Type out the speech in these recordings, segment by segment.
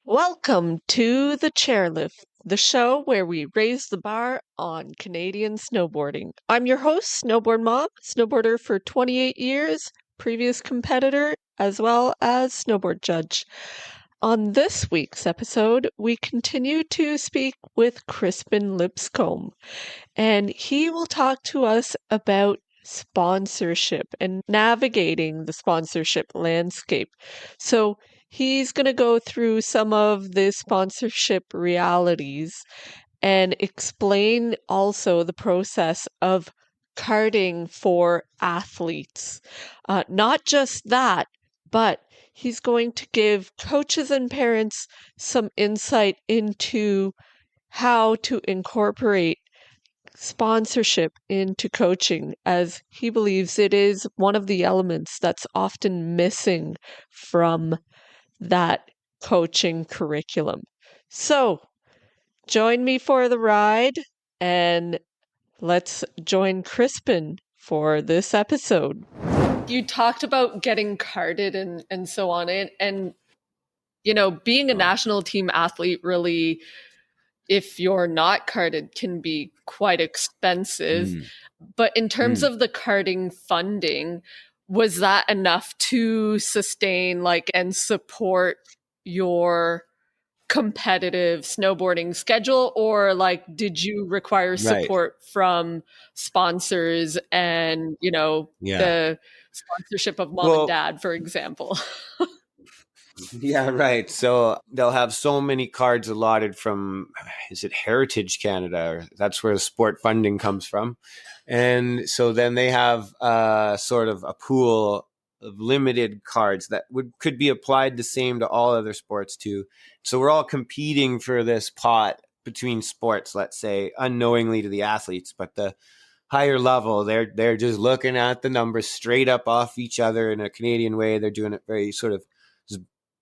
Welcome to the Chairlift, the show where we raise the bar on Canadian snowboarding. I'm your host, Snowboard Mom, snowboarder for 28 years, previous competitor, as well as snowboard judge. On this week's episode, we continue to speak with Crispin Lipscomb, and he will talk to us about sponsorship and navigating the sponsorship landscape. So he's going to go through some of the sponsorship realities and explain also the process of carding for athletes. Not just that, but he's going to give coaches and parents some insight into how to incorporate sponsorship into coaching, as he believes it is one of the elements that's often missing from that coaching curriculum. So, join me for the ride and let's join Crispin for this episode. You talked about getting carded and so on, and you know, being a national team athlete really, if you're not carded, can be quite expensive. But in terms of the carding funding, was that enough to sustain and support your competitive snowboarding schedule, or did you require support from sponsors and the sponsorship of mom and dad, for example? Yeah, right. So they'll have so many cards allotted from, is it Heritage Canada? That's where the sport funding comes from. And so then they have sort of a pool of limited cards that could be applied the same to all other sports too. So we're all competing for this pot between sports, let's say, unknowingly to the athletes, but the higher level, they're just looking at the numbers straight up off each other in a Canadian way. They're doing it very sort of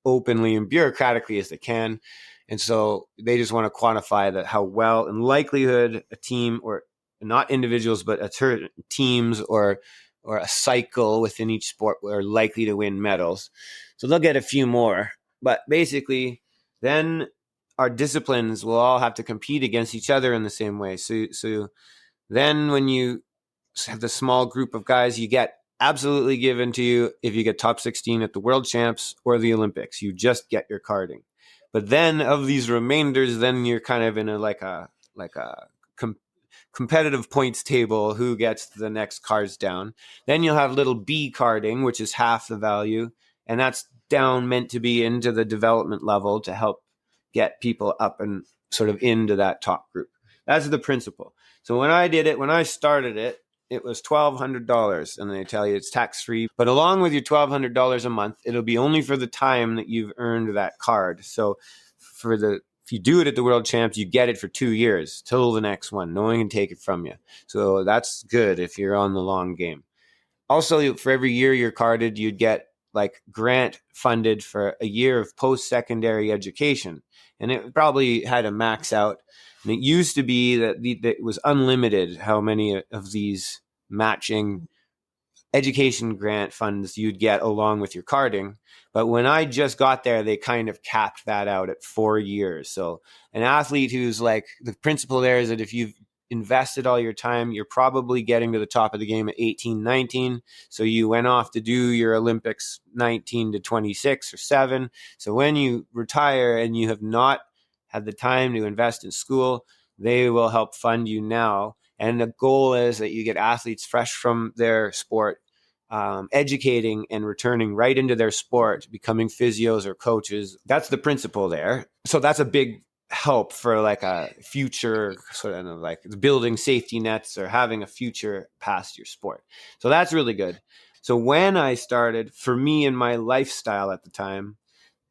openly and bureaucratically as they can. And so they just want to quantify that how well in likelihood a team, or not individuals, but teams or a cycle within each sport are likely to win medals. So they'll get a few more. But basically, then our disciplines will all have to compete against each other in the same way. So then when you have the small group of guys, you get absolutely given to you if you get top 16 at the World Champs or the Olympics. You just get your carding. But then of these remainders, then you're kind of in a competitive points table, who gets the next cards down. Then you'll have little B carding, which is half the value, and that's down meant to be into the development level to help get people up and sort of into that top group. That's the principle. So when I started it, it was $1,200, and they tell you it's tax-free. But along with your $1,200 a month, it'll be only for the time that you've earned that card. So if you do it at the World Champs, you get it for 2 years till the next one. No one can take it from you. So that's good if you're on the long game. Also, for every year you're carded, you'd get grant funded for a year of post-secondary education. And it probably had a max out. And it used to be that it was unlimited how many of these matching education grant funds you'd get along with your carding. But when I just got there, they kind of capped that out at 4 years. So an athlete who's the principle there is that if you've invested all your time, you're probably getting to the top of the game at 18, 19. So you went off to do your Olympics 19 to 26 or 7. So when you retire and you have not had the time to invest in school, they will help fund you now. And the goal is that you get athletes fresh from their sport, educating and returning right into their sport, becoming physios or coaches. That's the principle there. So that's a big help for a future sort of building safety nets or having a future past your sport. So that's really good. So when I started, for me and my lifestyle at the time,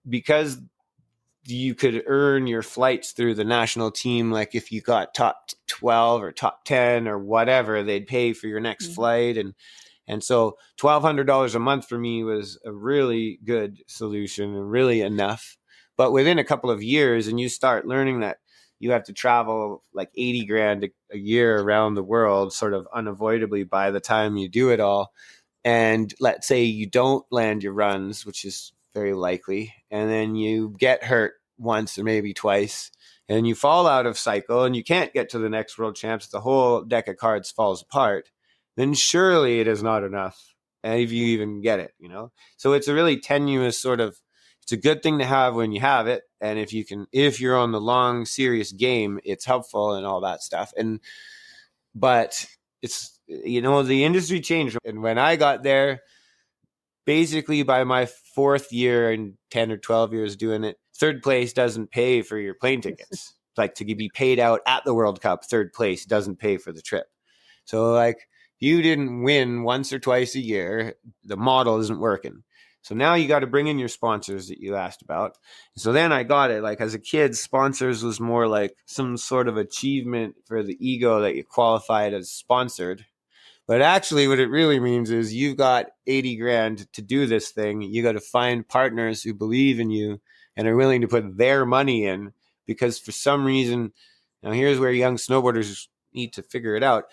because you could earn your flights through the national team. If you got top 12 or top 10 or whatever, they'd pay for your next flight. And so $1,200 a month for me was a really good solution and really enough. But within a couple of years, and you start learning that you have to travel like 80 grand a year around the world, sort of unavoidably by the time you do it all. And let's say you don't land your runs, which is very likely, and then you get hurt once or maybe twice, and you fall out of cycle and you can't get to the next world champs, the whole deck of cards falls apart, then surely it is not enough. And if you even get it, so it's a really tenuous sort of, it's a good thing to have when you have it. And if you're on the long, serious game, it's helpful and all that stuff. But it's, the industry changed. And when I got there, basically by my fourth year and 10 or 12 years doing it, third place doesn't pay for your plane tickets. Like, to be paid out at the World Cup, third place doesn't pay for the trip. So like, you didn't win once or twice a year, the model isn't working. So now you got to bring in your sponsors that you asked about. So then I got it. Like, as a kid, sponsors was more like some sort of achievement for the ego that you qualified as sponsored. But actually what it really means is you've got 80 grand to do this thing. You got to find partners who believe in you and are willing to put their money in, because for some reason, now here's where young snowboarders need to figure it out.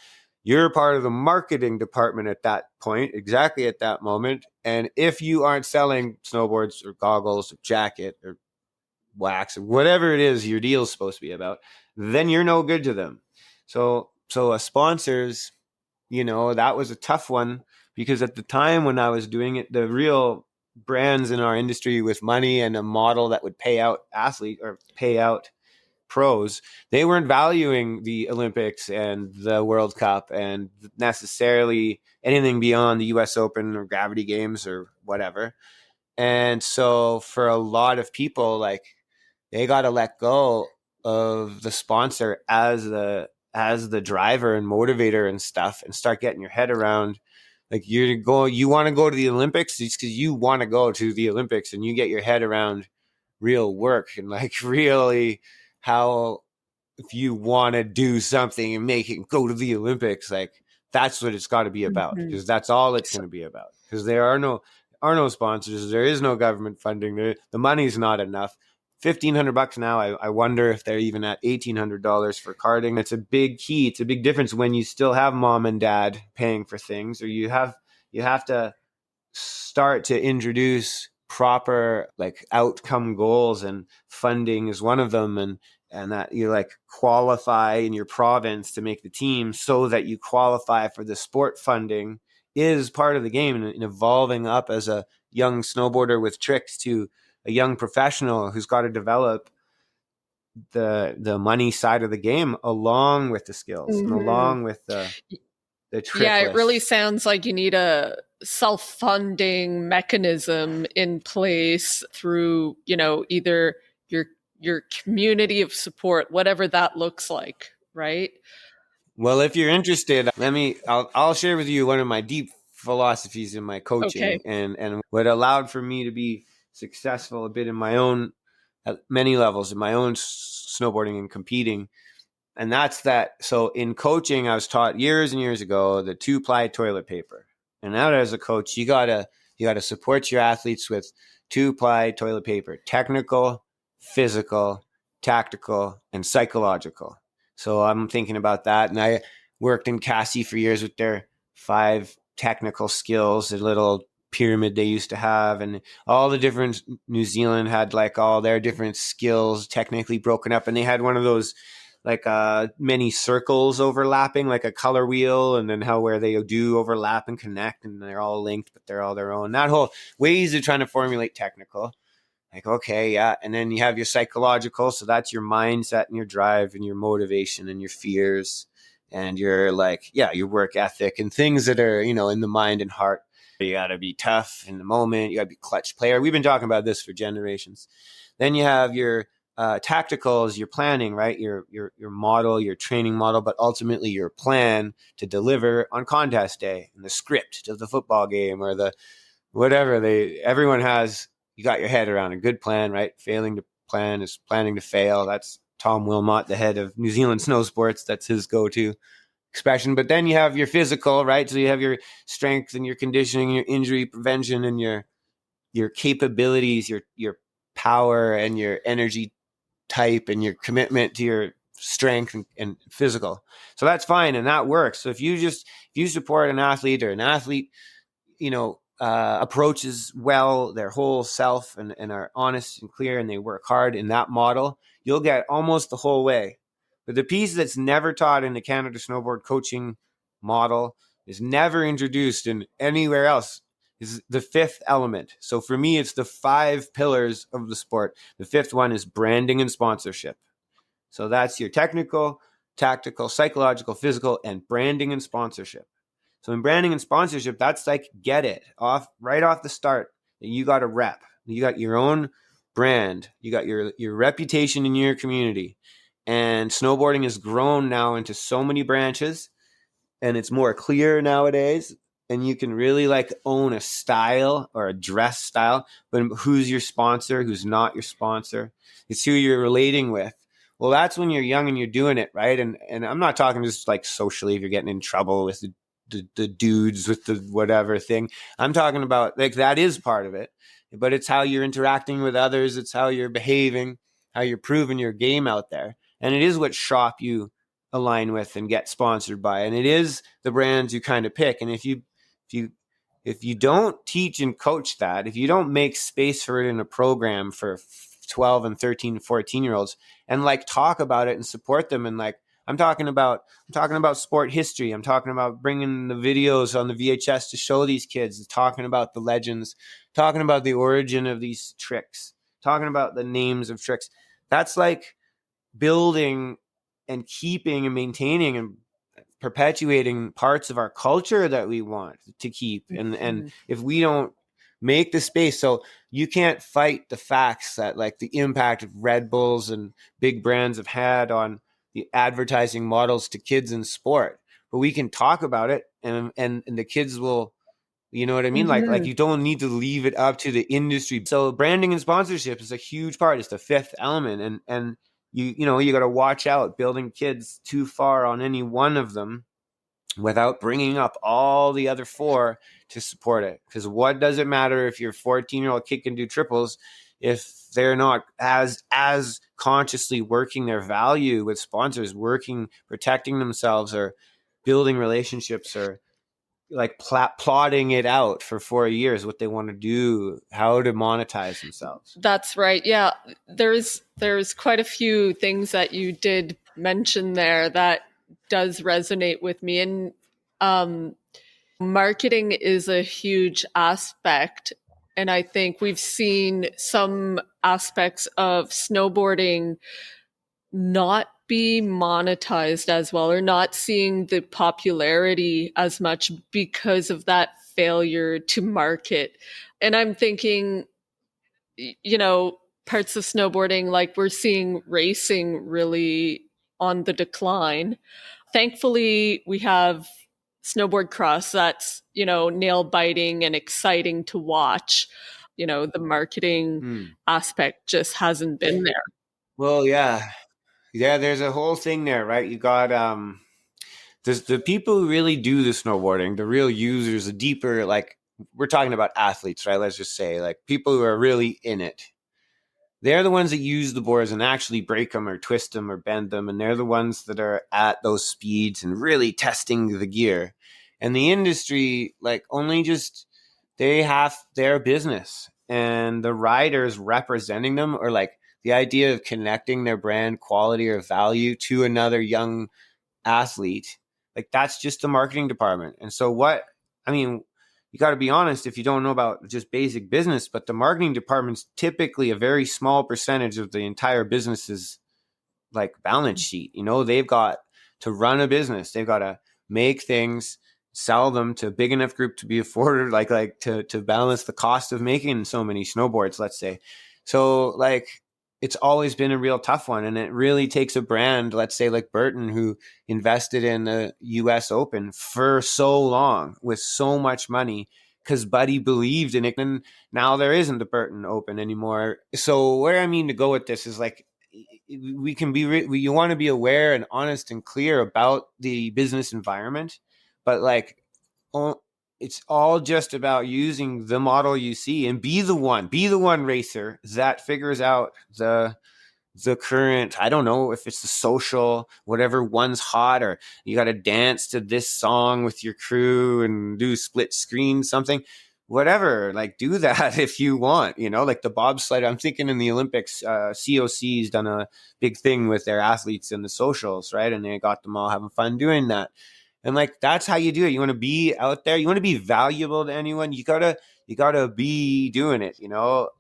You're part of the marketing department at that point, exactly at that moment. And if you aren't selling snowboards or goggles or jacket or wax or whatever it is your deal's supposed to be about, then you're no good to them. So sponsors, that was a tough one, because at the time when I was doing it, the real brands in our industry with money and a model that would pay out athletes or pay out pros, they weren't valuing the Olympics and the World Cup and necessarily anything beyond the US Open or Gravity Games or whatever. And so for a lot of people, like, they got to let go of the sponsor as the driver and motivator and stuff, and start getting your head around, like, you want to go to the Olympics because you want to go to the Olympics, and you get your head around real work and like really how, if you want to do something and make it go to the Olympics, like, that's what it's got to be about, because that's all it's going to be about, because there are no sponsors, there is no government funding, the money's not enough. $1,500 now. I wonder if they're even at $1,800 for karting. It's a big key. It's a big difference when you still have mom and dad paying for things, or you have to start to introduce proper like outcome goals, and funding is one of them, and that you like qualify in your province to make the team so that you qualify for the sport funding is part of the game, and evolving up as a young snowboarder with tricks to a young professional who's got to develop the money side of the game along with the skills and along with the trick list. It really sounds like you need a self-funding mechanism in place through, either your community of support, whatever that looks like, right? Well, if you're interested, I'll share with you one of my deep philosophies in my coaching, and what allowed for me to be successful a bit in my own, at many levels in my own snowboarding and competing. And that's that. So in coaching, I was taught years and years ago the 2-ply toilet paper. And now as a coach, you gotta support your athletes with 2-ply toilet paper: technical, physical, tactical, and psychological. So I'm thinking about that. And I worked in Cassie for years with their 5 technical skills, a little pyramid they used to have, and all the different, New Zealand had like all their different skills technically broken up, and they had one of those like many circles overlapping, like a color wheel, and then where they do overlap and connect, and they're all linked, but they're all their own. That whole ways of trying to formulate technical, like, okay, yeah. And then you have your psychological, so that's your mindset and your drive and your motivation and your fears and your your work ethic and things that are, in the mind and heart. You got to be tough in the moment. You got to be a clutch player. We've been talking about this for generations. Then you have your tacticals, your planning, right? Your model, your training model, but ultimately your plan to deliver on contest day, and the script of the football game or the whatever everyone has. You got your head around a good plan, right? Failing to plan is planning to fail. That's Tom Wilmot, the head of New Zealand Snow Sports. That's his go-to expression. But then you have your physical, right? So you have your strength and your conditioning, your injury prevention, and your capabilities, your power and your energy type and your commitment to your strength and physical. So that's fine, and that works. So if you support an athlete, or an athlete, approaches well their whole self, and are honest and clear, and they work hard in that model, you'll get almost the whole way. But the piece that's never taught in the Canada Snowboard coaching model, is never introduced in anywhere else, is the fifth element. So for me, it's the 5 pillars of the sport. The fifth one is branding and sponsorship. So that's your technical, tactical, psychological, physical, and branding and sponsorship. So in branding and sponsorship, that's like, get it off right off the start. You got a rep. You got your own brand. You got your reputation in your community. And snowboarding has grown now into so many branches, and it's more clear nowadays. And you can really like own a style or a dress style, but who's your sponsor, who's not your sponsor. It's who you're relating with. Well, that's when you're young and you're doing it, right? And I'm not talking just like socially, if you're getting in trouble with the dudes with the whatever thing. I'm talking about, like, that is part of it, but it's how you're interacting with others. It's how you're behaving, how you're proving your game out there. And it is what shop you align with and get sponsored by. And it is the brands you kind of pick. And if you don't teach and coach that, if you don't make space for it in a program for 12 and 13, 14-year-olds, and like talk about it and support them, and like, I'm talking about sport history. I'm talking about bringing the videos on the VHS to show these kids, talking about the legends, talking about the origin of these tricks, talking about the names of tricks. That's like building and keeping and maintaining and perpetuating parts of our culture that we want to keep. And if we don't make the space, so you can't fight the facts that like the impact of Red Bulls and big brands have had on the advertising models to kids in sport, but we can talk about it, and the kids will, you know what I mean? Like you don't need to leave it up to the industry. So branding and sponsorship is a huge part. It's the fifth element, and you got to watch out building kids too far on any one of them without bringing up all the other 4 to support it. Because what does it matter if your 14-year-old kid can do triples if they're not as consciously working their value with sponsors, working, protecting themselves, or building relationships, or like plotting it out for 4 years, what they want to do, how to monetize themselves. That's right. Yeah. There's quite a few things that you did mention there that does resonate with me. And marketing is a huge aspect. And I think we've seen some aspects of snowboarding not be monetized as well, or not seeing the popularity as much because of that failure to market. And I'm thinking, parts of snowboarding, like we're seeing racing really on the decline. Thankfully, we have snowboard cross that's, nail biting and exciting to watch. The marketing aspect just hasn't been there. Well, yeah, there's a whole thing there, right? You got there's the people who really do the snowboarding, the real users, the deeper, like, we're talking about athletes, right? Let's just say, like, people who are really in it. They're the ones that use the boards and actually break them or twist them or bend them. And they're the ones that are at those speeds and really testing the gear. And the industry, like, only just, they have their business, and the riders representing them, or like the idea of connecting their brand quality or value to another young athlete, like, that's just the marketing department. And so you got to be honest, if you don't know about just basic business, but the marketing department's typically a very small percentage of the entire business's like balance sheet. They've got to run a business. They've got to make things, sell them to a big enough group to be afforded, like to balance the cost of making so many snowboards, let's say. So like, it's always been a real tough one. And it really takes a brand, let's say like Burton, who invested in the US Open for so long with so much money because Buddy believed in it. And now there isn't the Burton Open anymore. So where I mean to go with this is like, we can be, you want to be aware and honest and clear about the business environment, but like, it's all just about using the model you see, and be the one racer that figures out the the current, I don't know if it's the social, whatever one's hot, or you got to dance to this song with your crew and do split screen something, whatever, like do that if you want, like the bobsled. I'm thinking in the Olympics, COC's done a big thing with their athletes in the socials, right? And they got them all having fun doing that. And like, that's how you do it. You want to be out there. You want to be valuable to anyone. You gotta be doing it,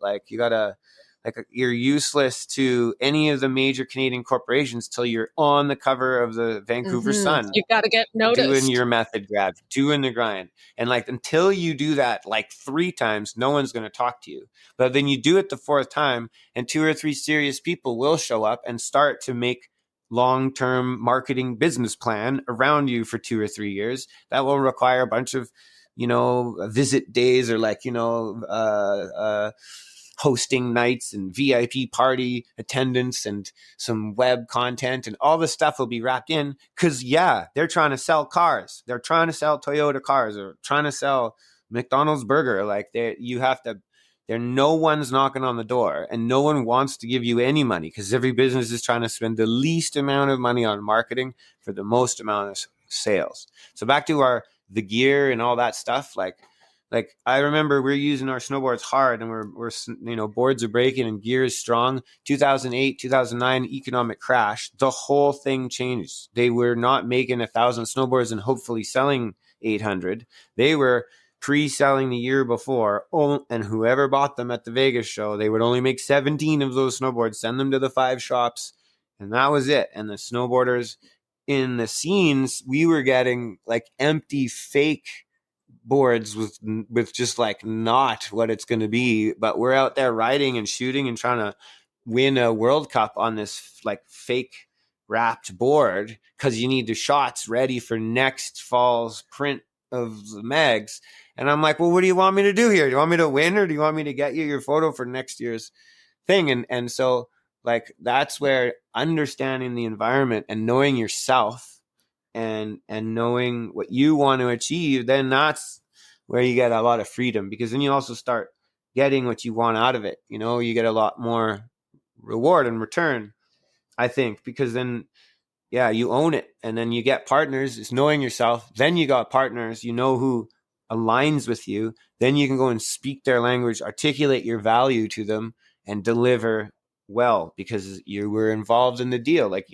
like you gotta, like you're useless to any of the major Canadian corporations till you're on the cover of the Vancouver Sun You got to get doing noticed. your method grab, doing the grind. And like until you do that like 3 times, no one's going to talk to you. But then you do it the 4th time, and 2 or 3 serious people will show up and start to make long-term marketing business plan around you for 2 or 3 years. That will require a bunch of, visit days, or like, hosting nights and VIP party attendance and some web content, and all this stuff will be wrapped in, because they're trying to sell cars. They're trying to sell Toyota cars, or trying to sell McDonald's burger. Like no one's knocking on the door, and no one wants to give you any money, because every business is trying to spend the least amount of money on marketing for the most amount of sales. So back to the gear and all that stuff, like I remember we're using our snowboards hard, and we're boards are breaking and gear is strong. 2008, 2009 economic crash, the whole thing changed. They were not making 1,000 snowboards and hopefully selling 800. They were pre-selling the year before, and whoever bought them at the Vegas show, they would only make 17 of those snowboards, send them to the 5 shops, and that was it. And the snowboarders in the scenes, we were getting like empty fake boards with just like not what it's going to be, but we're out there riding and shooting and trying to win a World Cup on this like fake wrapped board, because you need the shots ready for next fall's print of the megs. And I'm like, well, what do you want me to do here? Do you want me to win, or do you want me to get you your photo for next year's thing? And so like that's where understanding the environment and knowing yourself and knowing what you want to achieve, then that's where you get a lot of freedom, because then you also start getting what you want out of it. You get a lot more reward and return, I think, because then you own it, and then you get partners. It's knowing yourself. Then you got partners, who aligns with you. Then you can go and speak their language, articulate your value to them, and deliver well, because you were involved in the deal. Like,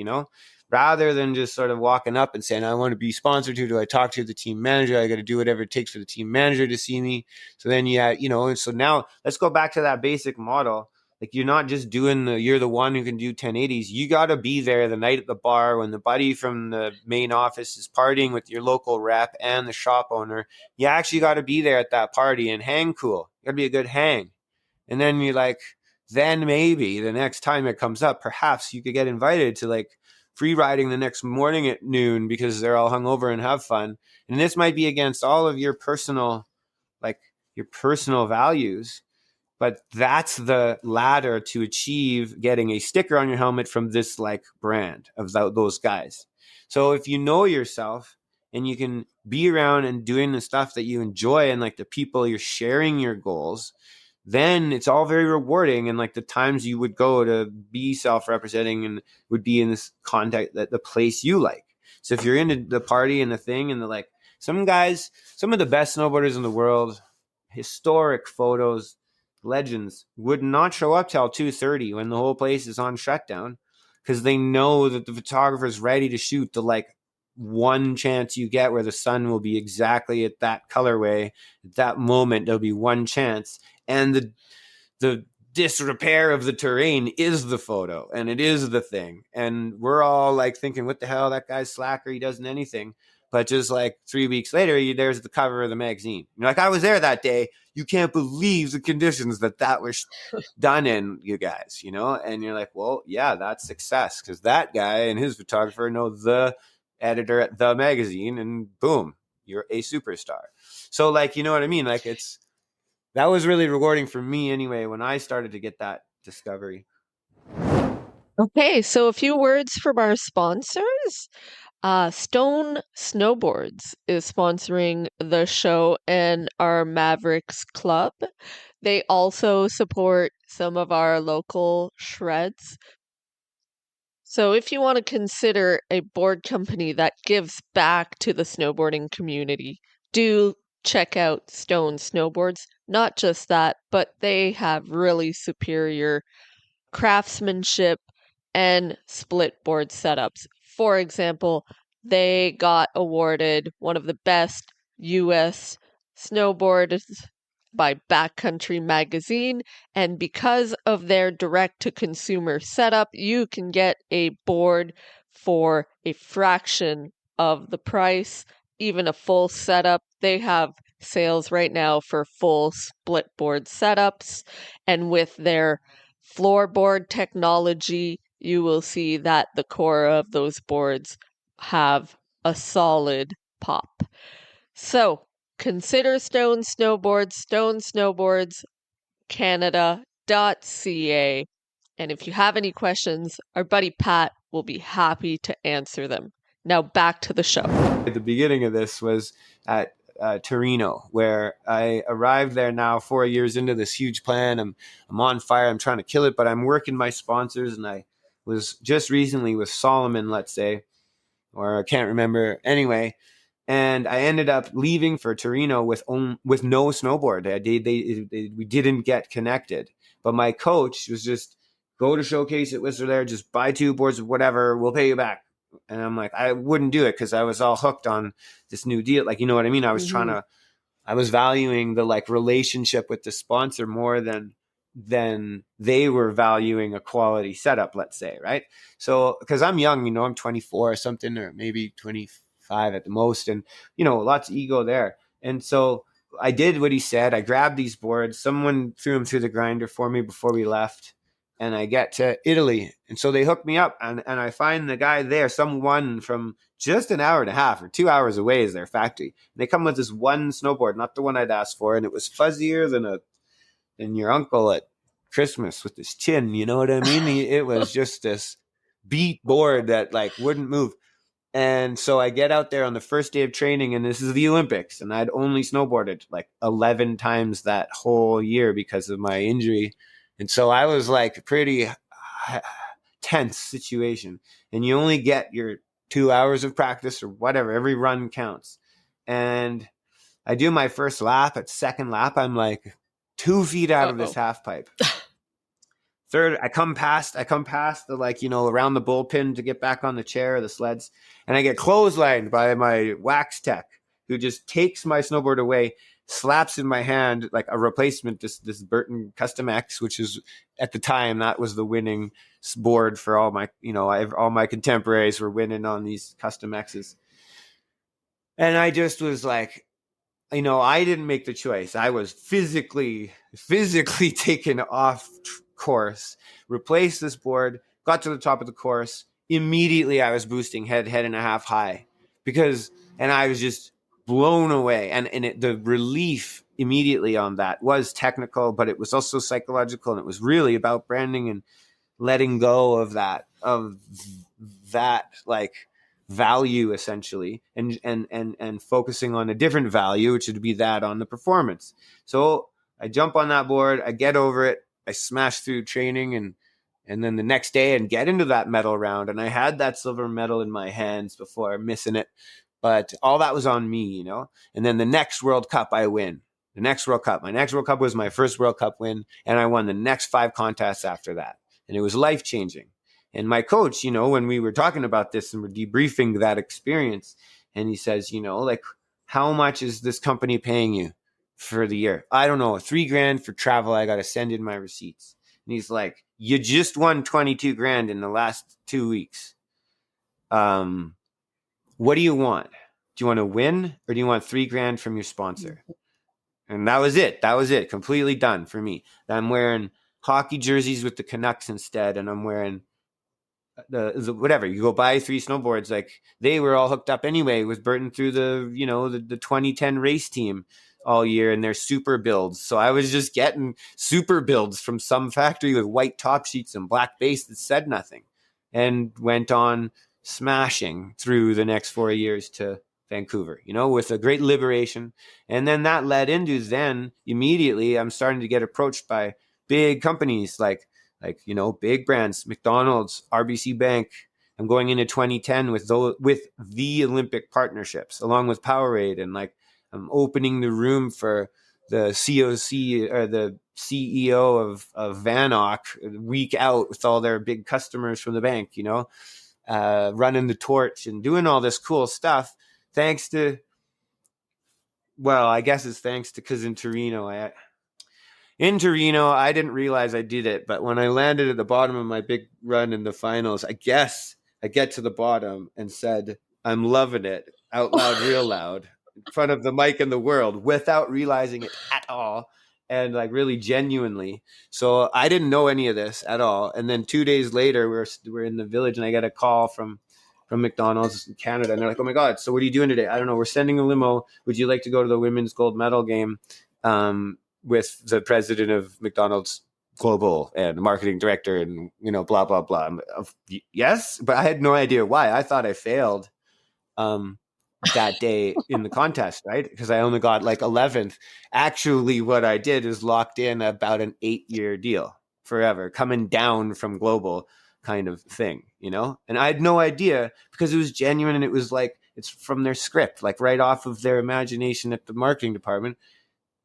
rather than just sort of walking up and saying, I want to be sponsored to, do I talk to the team manager? I got to do whatever it takes for the team manager to see me. So then, and so now let's go back to that basic model. Like, you're not just you're the one who can do 1080s. You got to be there the night at the bar when the buddy from the main office is partying with your local rep and the shop owner. You actually got to be there at that party and hang cool. You got to be a good hang. And then then maybe the next time it comes up, perhaps you could get invited to like free riding the next morning at noon, because they're all hungover and have fun. And this might be against all of your personal values, but that's the ladder to achieve getting a sticker on your helmet from this like brand of those guys. So if you know yourself and you can be around and doing the stuff that you enjoy, and like the people you're sharing your goals, then it's all very rewarding. And like the times you would go to be self-representing and would be in this context, that the place you like. So if you're into the party and the thing and some of the best snowboarders in the world, historic photos, legends, would not show up till 2:30 when the whole place is on shutdown, because they know that the photographer's ready to shoot the like one chance you get where the sun will be exactly at that colorway at that moment. There'll be one chance, and the disrepair of the terrain is the photo, and it is the thing. And we're all like thinking, what the hell, that guy's slacker, he doesn't anything. But just like 3 weeks later, there's the cover of the magazine. You're like, I was there that day. You can't believe the conditions that was done in, you guys, And you're like, well, yeah, that's success, because that guy and his photographer know the editor at the magazine, and boom, you're a superstar. So like, you know what I mean? Like that was really rewarding for me anyway, when I started to get that discovery. Okay, so a few words from our sponsors. Stone Snowboards is sponsoring the show and our Mavericks club. They also support some of our local shreds. So, if you want to consider a board company that gives back to the snowboarding community, do check out Stone Snowboards. Not just that, but they have really superior craftsmanship and split board setups. For example, they got awarded one of the best US snowboards by Backcountry Magazine, and because of their direct to consumer setup, you can get a board for a fraction of the price, even a full setup. They have sales right now for full split board setups, and with their floorboard technology, you will see that the core of those boards have a solid pop. So consider Stone Snowboards, Stone Snowboards, Canada.ca. And if you have any questions, our buddy Pat will be happy to answer them. Now back to the show. At the beginning of this was at Torino, where I arrived there now 4 years into this huge plan. I'm on fire. I'm trying to kill it, but I'm working my sponsors. And I was just recently with Solomon, let's say, or I can't remember. Anyway, and I ended up leaving for Torino with no snowboard. We didn't get connected. But my coach was just, go to Showcase at Whistler there, just buy 2 boards, whatever, we'll pay you back. And I'm like, I wouldn't do it because I was all hooked on this new deal. Like, you know what I mean? I was I was valuing the like relationship with the sponsor more than they were valuing a quality setup, let's say, right? So, because I'm young, you know, I'm 24 or something, or maybe 25 at the most, and, you know, lots of ego there. And so I did what he said. I grabbed these boards. Someone threw them through the grinder for me before we left. And I get to Italy. And so they hook me up, and I find the guy there, someone from just an hour and a half or 2 hours away is their factory. And they come with this one snowboard, not the one I'd asked for. And it was fuzzier than your uncle at Christmas with his chin. You know what I mean? It was just this beat board that like wouldn't move. And so I get out there on the first day of training, and this is the Olympics. And I'd only snowboarded like 11 times that whole year because of my injury. And so I was like a pretty tense situation, and you only get your 2 hours of practice or whatever. Every run counts. And I do my first lap. At second lap, I'm like 2 feet out of this half pipe. Third, I come past the, like, you know, around the bullpen to get back on the chair or the sleds. And I get clotheslined by my wax tech, who just takes my snowboard away, slaps in my hand like a replacement, this Burton Custom X, which is at the time that was the winning board for all my, you know, all my contemporaries were winning on these Custom X's. And I just was like, you know, I didn't make the choice. I was physically taken off course, replaced this board, got to the top of the course. Immediately I was boosting head and a half high and I was just blown away. And the relief immediately on that was technical, but it was also psychological. And it was really about branding and letting go of that like value essentially, and focusing on a different value, which would be that on the performance. So I jump on that board, I get over it, I smash through training, and then the next day and get into that medal round. And I had that silver medal in my hands before missing it. But all that was on me, you know? And then the next World Cup I win. My next World Cup was my first World Cup win. And I won the next 5 contests after that. And it was life-changing. And my coach, you know, when we were talking about this and we're debriefing that experience, and he says, you know, like, how much is this company paying you for the year? I don't know, $3,000 for travel. I got to send in my receipts. And he's like, you just won 22 grand in the last 2 weeks. What do you want? Do you want to win, or do you want $3,000 from your sponsor? And that was it. Completely done for me. I'm wearing hockey jerseys with the Canucks instead. And I'm wearing the whatever. You go buy 3 snowboards. Like, they were all hooked up anyway with Burton through the, you know, the 2010 race team all year, and their super builds. So I was just getting super builds from some factory with white top sheets and black base that said nothing, and went on smashing through the next 4 years to Vancouver, you know, with a great liberation. And then that led into, then immediately I'm starting to get approached by big companies like like, big brands, McDonald's, RBC Bank. I'm going into 2010 with the Olympic partnerships, along with Powerade, and like I'm opening the room for the COC or the CEO of Vanoc week out with all their big customers from the bank, running the torch and doing all this cool stuff. Thanks to, well, I guess it's thanks to, because in Torino, I didn't realize I did it, but when I landed at the bottom of my big run in the finals, I guess I get to the bottom and said, "I'm loving it," out loud, real loud, in front of the mic in the world, without realizing it at all, and like really genuinely. So I didn't know any of this at all. And then 2 days later, we're in the village, and I get a call from McDonald's in Canada, and they're like, "Oh my God, so what are you doing today?" "I don't know. We're sending a limo. Would you like to go to the women's gold medal game with the president of McDonald's Global and the marketing director and, blah, blah, blah." Yes, but I had no idea why. I thought I failed that day in the contest, right? Because I only got like 11th. Actually, what I did is locked in about an 8-year deal forever, coming down from Global kind of thing, And I had no idea, because it was genuine, and it was like, it's from their script, like right off of their imagination at the marketing department.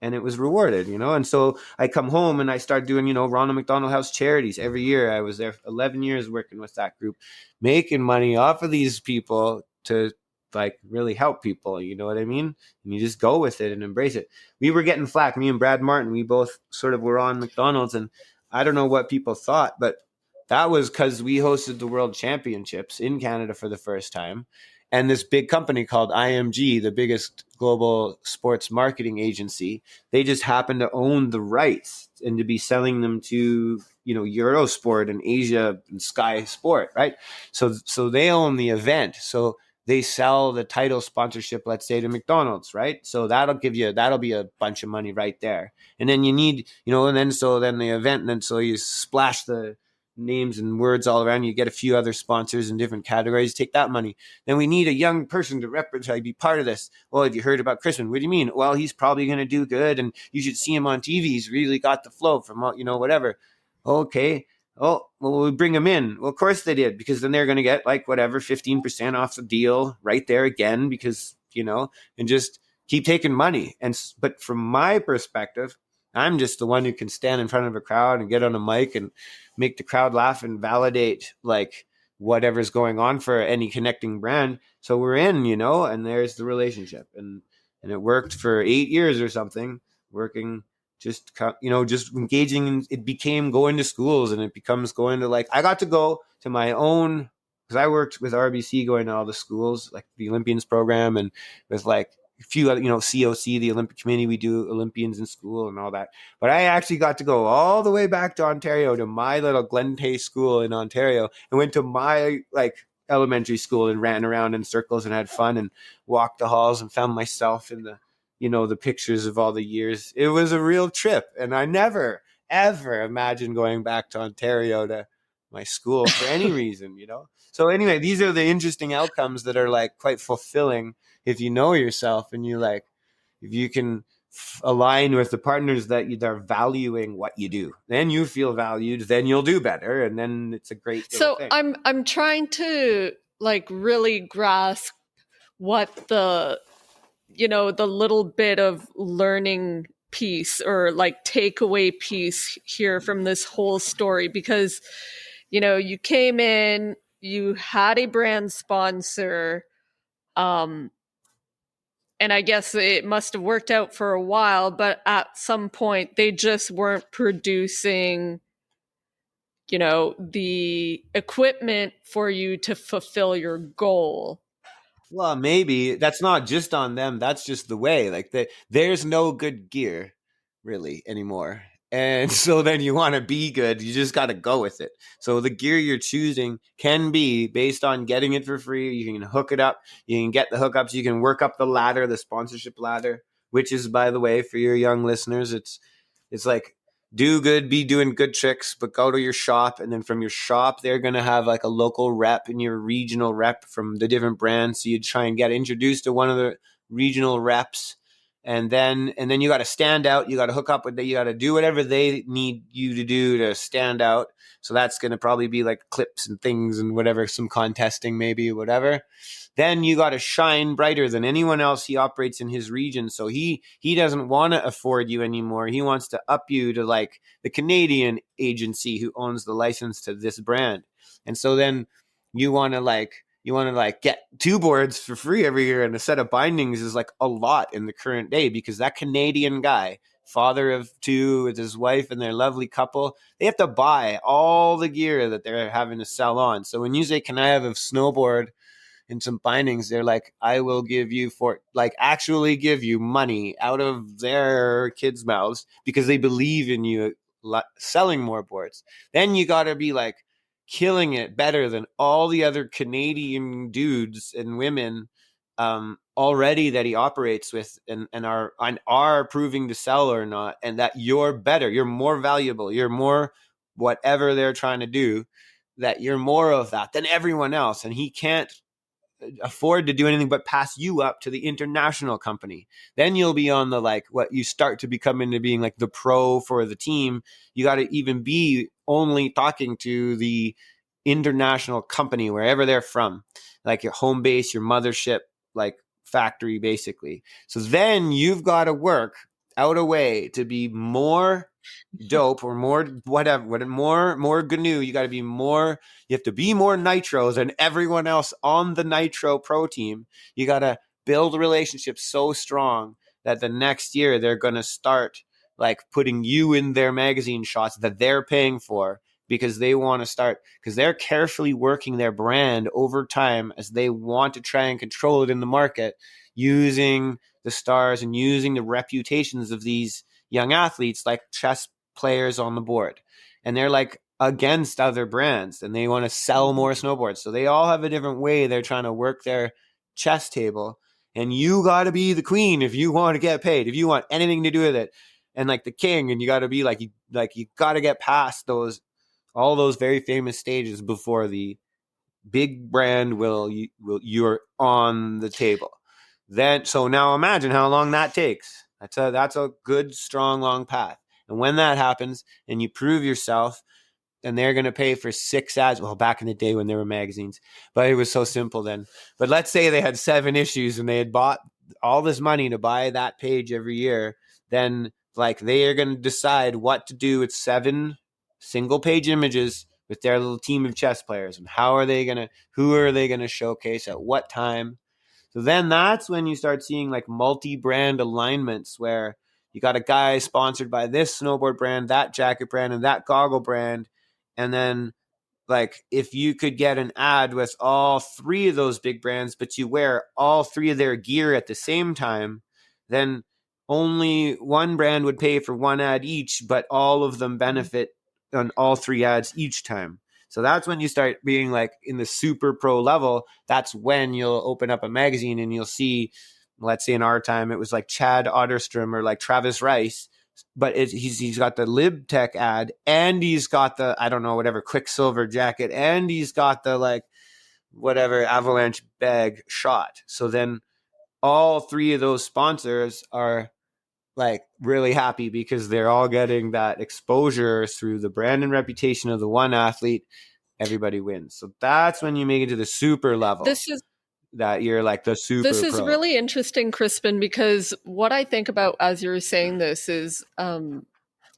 And it was rewarded, And so I come home and I start doing, Ronald McDonald House charities every year. I was there for 11 years working with that group, making money off of these people to like really help people. You know what I mean? And you just go with it and embrace it. We were getting flack, me and Brad Martin. We both sort of were on McDonald's, and I don't know what people thought, but that was because we hosted the World Championships in Canada for the first time. And this big company called IMG, the biggest global sports marketing agency, they just happened to own the rights and to be selling them to, Eurosport and Asia and Sky Sport, right? So they own the event. So they sell the title sponsorship, let's say, to McDonald's, right? So that'll be a bunch of money right there. And then you need, and then the event, and then so you splash the names and words all around. You get a few other sponsors in different categories, take that money. Then we need a young person to represent, be part of this. Well, have you heard about Crispin? What do you mean? Well, he's probably going to do good, and you should see him on TV. He's really got the flow from, whatever. Okay. Oh, well, we bring him in. Well, of course they did, because then they're going to get like whatever, 15% off the deal right there again, because, and just keep taking money. But from my perspective, I'm just the one who can stand in front of a crowd and get on a mic and make the crowd laugh and validate like whatever's going on for any connecting brand. So we're in, and there's the relationship. And it worked for 8 years or something, working just engaging. And it became going to schools, and it becomes going to I got to go to my own, because I worked with RBC going to all the schools, like the Olympians program, and with like a few other, COC, the Olympic Committee, we do Olympians in school and all that. But I actually got to go all the way back to Ontario, to my little Glen Tay school in Ontario, and went to my elementary school and ran around in circles and had fun and walked the halls and found myself in the, the pictures of all the years. It was a real trip. And I never, ever imagined going back to Ontario to my school for any reason, So anyway, these are the interesting outcomes that are quite fulfilling if you know yourself, and you if you can align with the partners that are valuing what you do, then you feel valued, then you'll do better, and then it's a great so thing. I'm trying to really grasp what the the little bit of learning piece or takeaway piece here from this whole story, because you came in, you had a brand sponsor, and I guess it must have worked out for a while, but at some point they just weren't producing, the equipment for you to fulfill your goal. Well, maybe that's not just on them. That's just the way. There's no good gear really anymore. And so then you want to be good, you just got to go with it. So the gear you're choosing can be based on getting it for free. You can hook it up. You can get the hookups. You can work up the ladder, the sponsorship ladder, which is, by the way, for your young listeners, it's like, do good, be doing good tricks, but go to your shop. And then from your shop, they're going to have a local rep and your regional rep from the different brands. So you try and get introduced to one of the regional reps. and then you got to stand out. You got to hook up with you got to do whatever they need you to do to stand out. So that's going to probably be like clips and things and whatever, some contesting, maybe, whatever. Then you got to shine brighter than anyone else. He operates in his region, so he doesn't want to afford you anymore. He wants to up you to like the Canadian agency who owns the license to this brand. And so then you want to get 2 boards for free every year, and a set of bindings is like a lot in the current day, because that Canadian guy, father of 2 with his wife and their lovely couple, they have to buy all the gear that they're having to sell on. So when you say, can I have a snowboard and some bindings, they're like, I will give you actually give you money out of their kids' mouths because they believe in you selling more boards. Then you got to be like killing it better than all the other Canadian dudes and women already that he operates with, and are proving to sell or not, and that you're better, you're more valuable, you're more whatever they're trying to do, that you're more of that than everyone else, and he can't afford to do anything but pass you up to the international company. Then you'll be on the what you start to become into being like the pro for the team. You got to even be only talking to the international company wherever they're from, like your home base, your mothership, like factory, basically. So then you've got to work out a way to be more dope or more whatever, more GNU. You got to be more, you have to be more nitro than everyone else on the nitro pro team. You got to build relationships so strong that the next year they're going to start like putting you in their magazine shots that they're paying for, because they want to start, because they're carefully working their brand over time as they want to try and control it in the market, using the stars and using the reputations of these young athletes like chess players on the board. And they're like against other brands, and they want to sell more snowboards. So they all have a different way they're trying to work their chess table. And you got to be the queen if you want to get paid, if you want anything to do with it, and like the king. And you got to be you got to get past all those very famous stages before the big brand you're on the table. Then, so now imagine how long that takes. That's a good, strong, long path. And when that happens and you prove yourself, and they're going to pay for 6 ads. Well, back in the day when there were magazines, but it was so simple then. But let's say they had 7 issues and they had bought all this money to buy that page every year. Then they are going to decide what to do with 7 single page images with their little team of chess players, and who are they going to showcase at what time. So then that's when you start seeing multi-brand alignments, where you got a guy sponsored by this snowboard brand, that jacket brand, and that goggle brand. And then if you could get an ad with all 3 of those big brands, but you wear all 3 of their gear at the same time, then only one brand would pay for 1 ad each, but all of them benefit on all 3 ads each time. So that's when you start being in the super pro level. That's when you'll open up a magazine and you'll see, let's say in our time, it was Chad Otterstrom or Travis Rice, but he's got the LibTech ad, and he's got the, I don't know, whatever Quicksilver jacket, and he's got the whatever avalanche bag shot. So then all 3 of those sponsors are really happy, because they're all getting that exposure through the brand and reputation of the one athlete. Everybody wins. So that's when you make it to the super level. That you're the super This is pro. really interesting, Crispin, because what I think about as you're saying this is,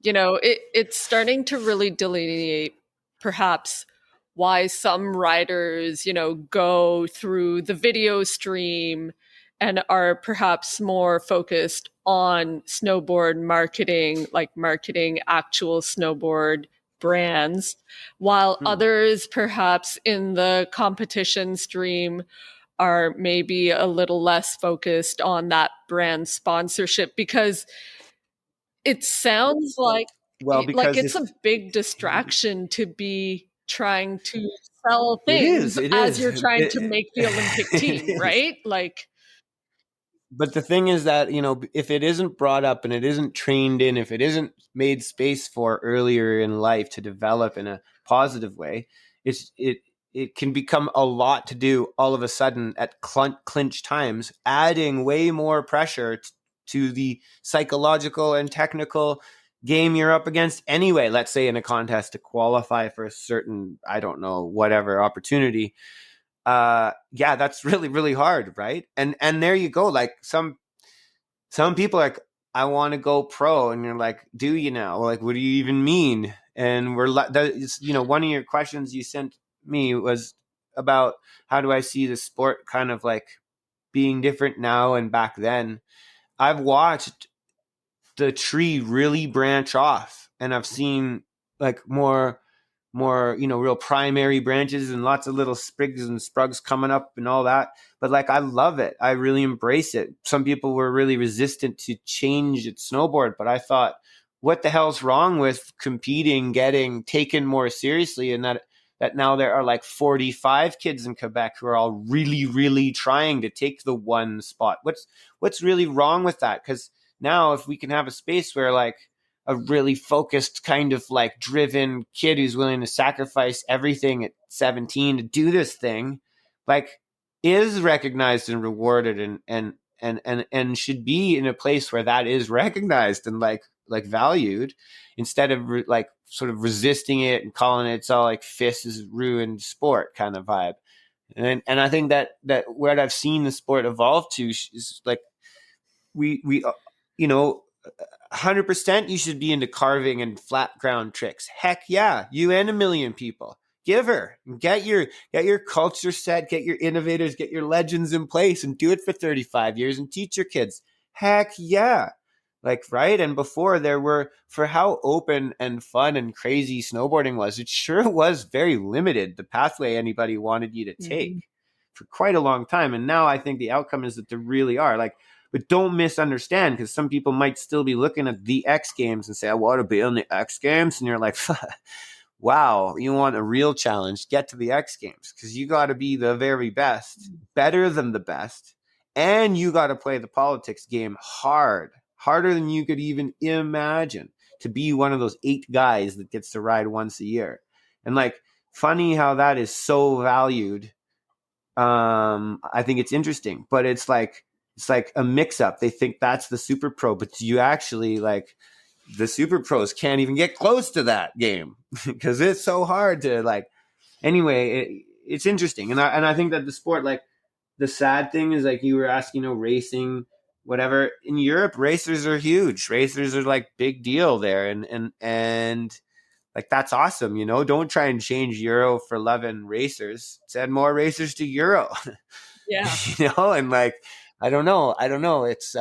it's starting to really delineate perhaps why some riders, go through the video stream and are perhaps more focused on snowboard marketing, marketing actual snowboard brands, while others perhaps in the competition stream are maybe a little less focused on that brand sponsorship, because it sounds because it's a big distraction to be trying to sell things it as is. you're trying to make the Olympic team, right? But the thing is that, if it isn't brought up and it isn't trained in, if it isn't made space for earlier in life to develop in a positive way, it can become a lot to do all of a sudden at clinch times, adding way more pressure to the psychological and technical game you're up against anyway. Let's say in a contest to qualify for a certain, I don't know, whatever opportunity. Yeah, that's really, really hard, right? And there you go. Like some people are like, I want to go pro, and you're like, do you now? Like, what do you even mean? And one of your questions you sent me was about how do I see the sport kind of like being different now and back then. I've watched the tree really branch off, and I've seen like more real primary branches and lots of little sprigs and sprugs coming up and all that. But like, I love it. I really embrace it. Some people were really resistant to change at snowboard, but I thought, what the hell's wrong with competing, getting taken more seriously? And that now there are like 45 kids in Quebec who are all really, really trying to take the one spot. What's really wrong with that? Because now if we can have a space where like a really focused kind of like driven kid who's willing to sacrifice everything at 17 to do this thing, like, is recognized and rewarded and should be in a place where that is recognized and like valued, instead of like sort of resisting it and calling it, it's all like FIS is ruined sport kind of vibe. And I think that what I've seen the sport evolve to is like, we 100% you should be into carving and flat ground tricks. Heck yeah, you and a million people. Give her. Get your culture set, get your innovators, get your legends in place, and do it for 35 years and teach your kids. Heck yeah. Like, right? And before, there were, for how open and fun and crazy snowboarding was, it sure was very limited, the pathway anybody wanted you to take for quite a long time. And now I think the outcome is that there really are. Like, but don't misunderstand, because some people might still be looking at the X Games and say, I want to be on the X Games. And you're like, wow, you want a real challenge? Get to the X Games, because you got to be the very best, better than the best. And you got to play the politics game hard, harder than you could even imagine, to be one of those 8 guys that gets to ride once a year. And like, funny how that is so valued. I think it's interesting, but it's like a mix up. They think that's the super pro, but you actually, like, the super pros can't even get close to that game because it's so hard to like, anyway, it's interesting. And I think that the sport, like, the sad thing is, like, you were asking, racing, whatever, in Europe, racers are huge. Racers are like big deal there. And like, that's awesome. Don't try and change Euro for 11 racers. Send more racers to Euro. Yeah. And like, I don't know. It's,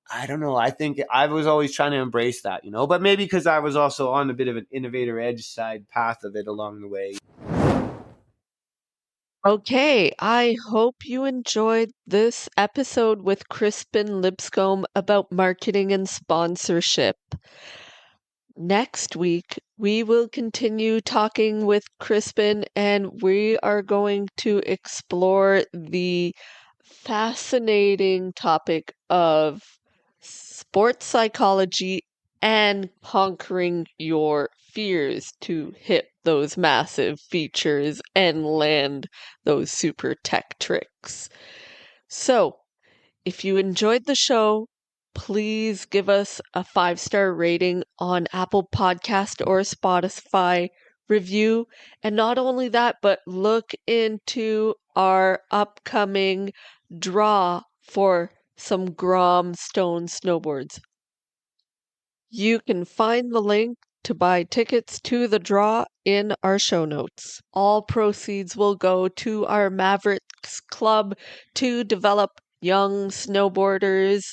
I don't know. I think I was always trying to embrace that, but maybe because I was also on a bit of an innovator edge side path of it along the way. Okay, I hope you enjoyed this episode with Crispin Lipscomb about marketing and sponsorship. Next week, we will continue talking with Crispin, and we are going to explore the fascinating topic of sports psychology and conquering your fears to hit those massive features and land those super tech tricks. So, if you enjoyed the show, please give us a 5-star rating on Apple Podcast or Spotify review. And not only that, but look into our upcoming draw for some Grom stone snowboards. You can find the link to buy tickets to the draw in our show notes. All proceeds will go to our Mavericks club to develop young snowboarders,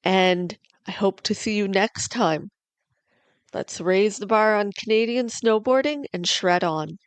and I hope to see you next time. Let's raise the bar on Canadian snowboarding and shred on.